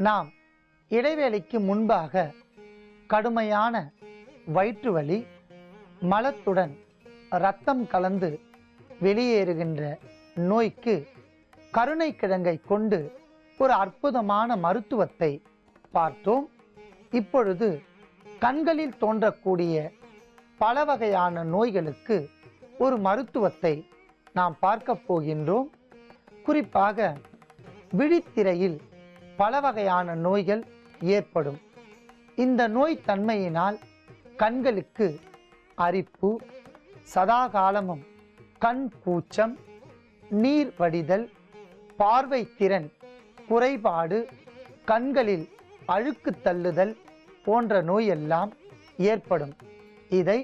நாம் இடைவேளைக்கு முன்பாக கடுமையான வயிற்று வலி, மலத்துடன் இரத்தம் கலந்து வெளியேறுகின்ற நோய்க்கு கருணைக்கிழங்கை கொண்டு ஒரு அற்புதமான மருத்துவத்தை பார்த்தோம். இப்பொழுது கண்களில் தோன்றக்கூடிய பல வகையான நோய்களுக்கு ஒரு மருத்துவத்தை நாம் பார்க்க போகின்றோம். குறிப்பாக விழித்திரையில் பல வகையான நோய்கள் ஏற்படும். இந்த நோய் தன்மையினால் கண்களுக்கு அரிப்பு, சதாகாலமும் கண் கூச்சம், நீர் வடிதல், பார்வை திறன் குறைபாடு, கண்களில் அழுக்கு தள்ளுதல் போன்ற நோயெல்லாம் ஏற்படும். இதை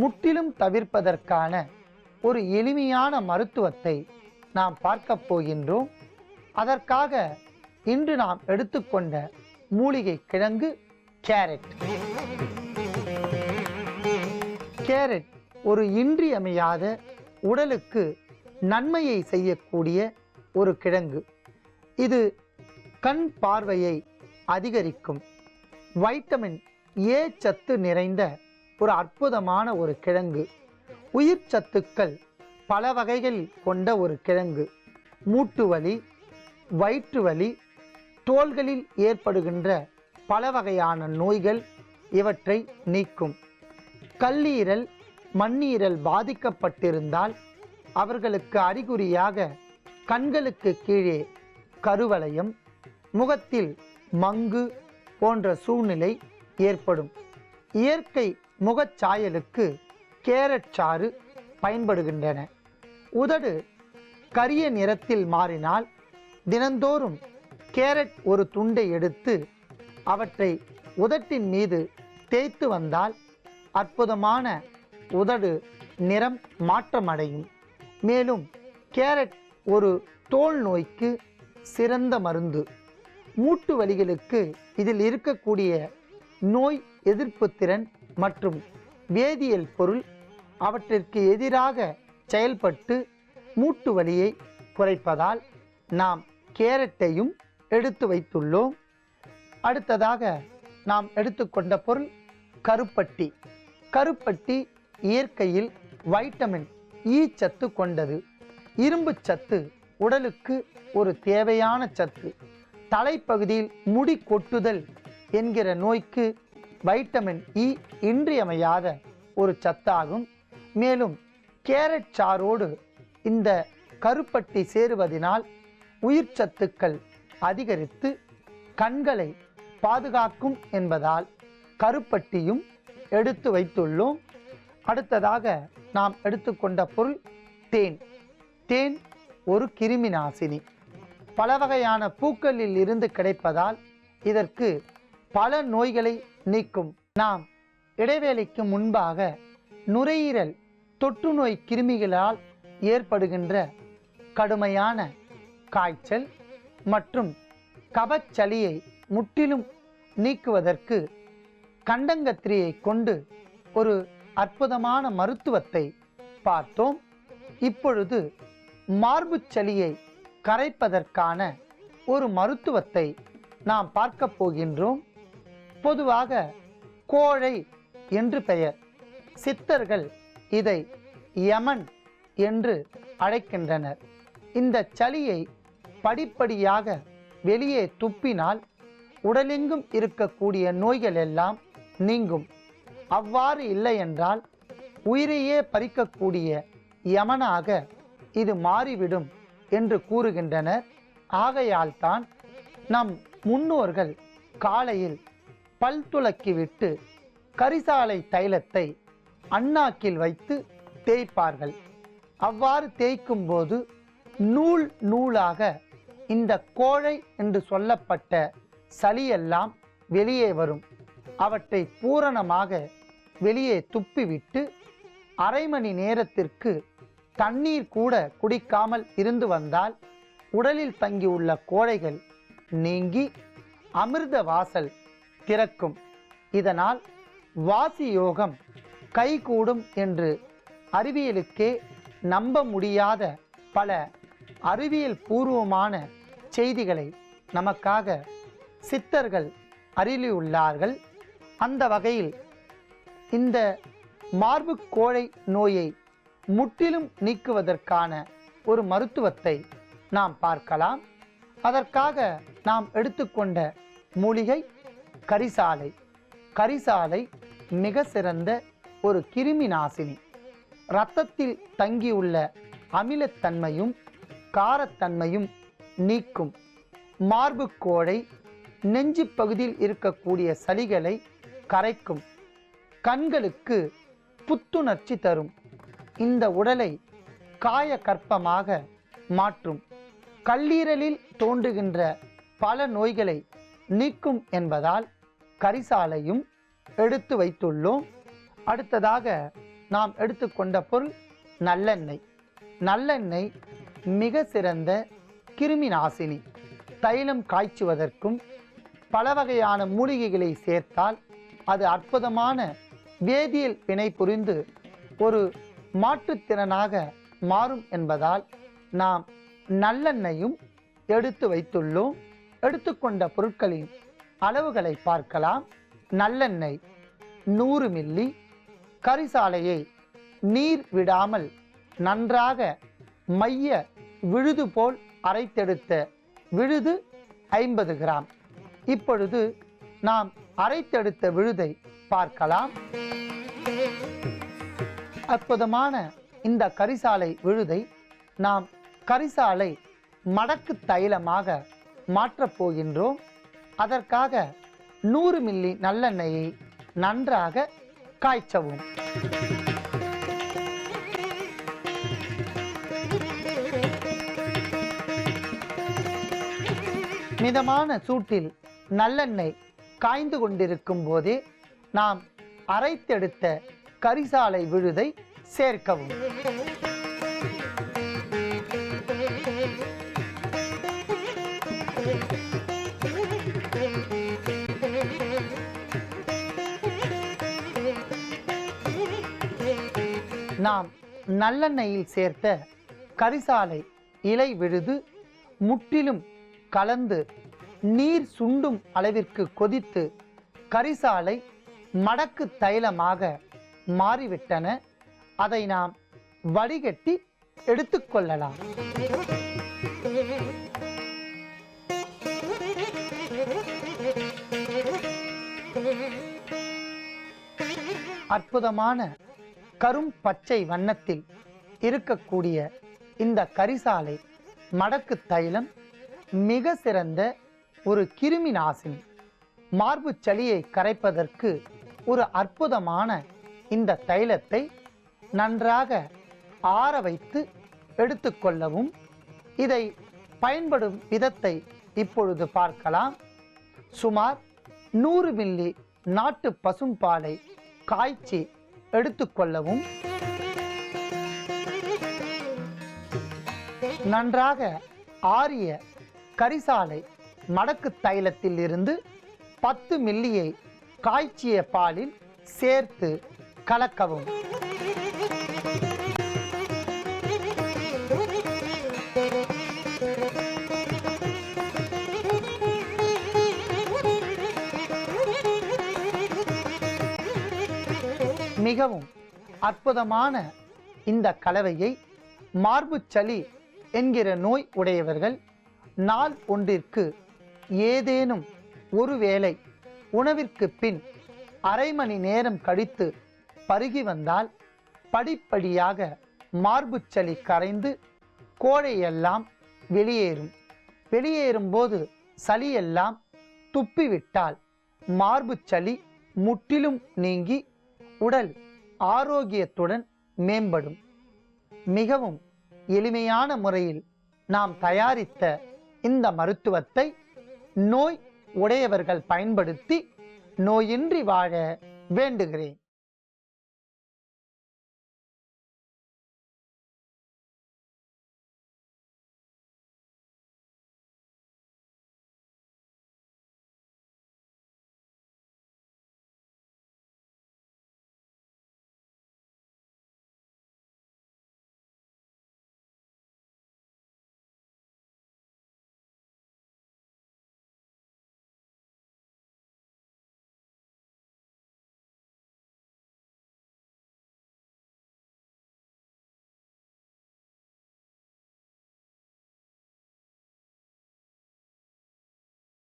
முற்றிலும் தவிர்ப்பதற்கான ஒரு எளிமையான மருத்துவத்தை நாம் பார்க்க போகின்றோம். அதற்காக இன்று நாம் எடுத்துக்கொண்ட மூலிகை கிழங்கு கேரட். கேரட் ஒரு இன்றியமையாத உடலுக்கு நன்மையை செய்யக்கூடிய ஒரு கிழங்கு. இது கண் பார்வையை அதிகரிக்கும், வைட்டமின் ஏ சத்து நிறைந்த ஒரு அற்புதமான ஒரு கிழங்கு. உயிர் சத்துக்கள் பல வகைகள் கொண்ட ஒரு கிழங்கு. மூட்டு வலி, வயிற்று வலி, தோள்களில் ஏற்படுகின்ற பல வகையான நோய்கள் இவற்றை நீக்கும். கல்லீரல், மண்ணீரல் பாதிக்கப்பட்டிருந்தால் அவர்களுக்கு அறிகுறியாக கண்களுக்கு கீழே கருவளையம், முகத்தில் மங்கு போன்ற சூழ்நிலை ஏற்படும். இயற்கை முகச்சாயலுக்கு கேரட் சாறு பயன்படுகின்றன. உதடு கரிய நிறத்தில் மாறினால் தினந்தோறும் கேரட் ஒரு துண்டை எடுத்து அவற்றை உதட்டின் மீது தேய்த்து வந்தால் அற்புதமான உதடு நிறம் மாற்றமடையும். மேலும் கேரட் ஒரு தோல் நோய்க்கு சிறந்த மருந்து. மூட்டு வலிகளுக்கு இதில் இருக்கக்கூடிய நோய் எதிர்ப்பு திறன் மற்றும் வேதியியல் பொருள் அவற்றிற்கு எதிராக செயல்பட்டு மூட்டு வலியை குறைப்பதால் நாம் கேரட்டையும் எடுத்து வைத்துள்ளோம். அடுத்ததாக நாம் எடுத்துக்கொண்ட பொருள் கருப்பட்டி. கருப்பட்டி இயற்கையில் வைட்டமின் ஈ சத்து கொண்டது. இரும்பு சத்து உடலுக்கு ஒரு தேவையான சத்து. தலைப்பகுதியில் முடி கொட்டுதல் என்கிற நோய்க்கு வைட்டமின் இ இன்றியமையாத ஒரு சத்தாகும். மேலும் கேரட் சாரோடு இந்த கருப்பட்டி சேருவதனால் உயிர் சத்துக்கள் அதிகரித்து கண்களை பாதுகாக்கும் என்பதால் கருப்பட்டியும் எடுத்து வைத்துள்ளோம். அடுத்ததாக நாம் எடுத்துக்கொண்ட பொருள் தேன். தேன் ஒரு கிருமி நாசினி. பல வகையான பூக்களில் இருந்து கிடைப்பதால் இதற்கு பல நோய்களை நீக்கும். நாம் இடைவேளைக்கு முன்பாக நுரையீரல் தொற்று நோய் கிருமிகளால் ஏற்படுகின்ற கடுமையான காய்ச்சல் மற்றும் கபச்சளியை முற்றிலும் நீக்குவதற்கு கண்டங்கத்திரியை கொண்டு ஒரு அற்புதமான மருத்துவத்தை பார்த்தோம். இப்பொழுது மார்பு சளியை கரைப்பதற்கான ஒரு மருத்துவத்தை நாம் பார்க்க போகின்றோம். பொதுவாக கோழை என்று பெயர். சித்தர்கள் இதை யமன் என்று அழைக்கின்றனர். இந்த சளியை படிப்படியாக வெளியே துப்பினால் உடலெங்கும் இருக்கக்கூடிய நோய்கள் எல்லாம் நீங்கும். அவ்வாறு இல்லை என்றால் உயிரையே பறிக்கக்கூடிய யமனாக இது மாறிவிடும் என்று கூறுகின்றனர். ஆகையால் தான் நம் முன்னோர்கள் காலையில் பல் துலக்கிவிட்டு கரிசாலை தைலத்தை அண்ணாக்கில் வைத்து தேய்ப்பார்கள். அவ்வாறு தேய்க்கும் போது நூல் நூலாக இந்த கோழை என்று சொல்லப்பட்ட சளியெல்லாம் வெளியே வரும். அவற்றை பூரணமாக வெளியே துப்பிவிட்டு அரை மணி நேரத்திற்கு தண்ணீர் கூட குடிக்காமல் இருந்து வந்தால் உடலில் தங்கியுள்ள கோழைகள் நீங்கி அமிர்த வாசல் திறக்கும். இதனால் வாசி யோகம் கைகூடும் என்று அறிவியலுக்கே நம்ப முடியாத பல அறிவியல் பூர்வமான செய்திகளை நமக்காக சித்தர்கள் அருளியுள்ளார்கள். அந்த வகையில் இந்த மார்பு கோழை நோயை முற்றிலும் நீக்குவதற்கான ஒரு மருத்துவத்தை நாம் பார்க்கலாம். அதற்காக நாம் எடுத்துக்கொண்ட மூலிகை கரிசாலை. கரிசாலை மிக சிறந்த ஒரு கிருமி நாசினி. இரத்தத்தில் தங்கியுள்ள அமிலத்தன்மையும் காரத்தன்மையும் நீக்கும். மார்பு கோழை நெஞ்சு பகுதியில் இருக்கக்கூடிய சளிகளை கரைக்கும். கண்களுக்கு புத்துணர்ச்சி தரும். இந்த உடலை காய கற்பமாக மாற்றும். கல்லீரலில் தோன்றுகின்ற பல நோய்களை நீக்கும் என்பதால் கரிசாலையும் எடுத்து வைத்துள்ளோம். அடுத்ததாக நாம் எடுத்துக்கொண்ட பொருள் நல்லெண்ணெய். நல்லெண்ணெய் மிக சிறந்த கிருமி நாசினி. தைலம் காய்ச்சுவதற்கும் பல வகையான மூலிகைகளை சேர்த்தால் அது அற்புதமான வேதியியல் வினை புரிந்து ஒரு மாற்றுத்திறனாக மாறும் என்பதால் நாம் நல்லெண்ணெயும் எடுத்து வைத்துள்ளோம். எடுத்துக்கொண்ட பொருட்களின் அளவுகளை பார்க்கலாம். நல்லெண்ணெய் 100 மில்லி. கரிசாலையை நீர் விடாமல் நன்றாக மைய விழுது போல் அரைத்தெடுத்த விழுது 50 கிராம். இப்பொழுது நாம் அரைத்தெடுத்த விழுதை பார்க்கலாம். அற்புதமான இந்த கரிசாலை விழுதை நாம் கரிசாலை மடக்கு தைலமாக மாற்றப் போகின்றோம். அதற்காக 100 மில்லி நல்லெண்ணெயை நன்றாக காய்ச்சவும். மிதமான சூட்டில் நல்லெண்ணெய் காய்ந்து கொண்டிருக்கும் போதே நாம் அரைத்தெடுத்த கரிசாலை விழுதை சேர்க்கவும். நாம் நல்லெண்ணெயில் சேர்த்த கரிசாலை இலை விழுது முற்றிலும் கலந்து நீர் சுண்டும் அளவிற்கு கொதித்து கரிசாலை மடக்கு தைலமாக மாறிவிட்டன. அதை நாம் வடிகட்டி எடுத்துக்கொள்ளலாம். அற்புதமான கரும் பச்சை வண்ணத்தில் இருக்கக்கூடிய இந்த கரிசாலை மடக்கு தைலம் மிக சிறந்த ஒரு கிருமி நாசினி. மார்பு சளியை கரைப்பதற்கு ஒரு அற்புதமான இந்த தைலத்தை நன்றாக ஆற வைத்து எடுத்துக்கொள்ளவும். இதை பயன்படும் விதத்தை இப்பொழுது பார்க்கலாம். சுமார் 100 மில்லி நாட்டு பசும்பாலை காய்ச்சி எடுத்துக்கொள்ளவும். நன்றாக ஆறிய கரிசாலை மடக்கு தைலத்தில் இருந்து 10 மில்லியை காய்ச்சிய பாலில் சேர்த்து கலக்கவும். மிகவும் அற்புதமான இந்த கலவையை மார்பு சளி என்கிற நோய் உடையவர்கள் நாள் ஒன்றிற்கு ஏதேனும் ஒருவேளை உணவிற்கு பின் அரை மணி நேரம் கழித்து பருகி வந்தால் படிப்படியாக மார்பு சளி கரைந்து கோழையெல்லாம் வெளியேறும். வெளியேறும்போது சளியெல்லாம் துப்பிவிட்டால் மார்பு சளி முற்றிலும் நீங்கி உடல் ஆரோக்கியத்துடன் மேம்படும். மிகவும் எளிமையான முறையில் நாம் தயாரித்த இந்த மருத்துவத்தை நோய் உடையவர்கள் பயன்படுத்தி நோயின்றி வாழ வேண்டுகிறேன்.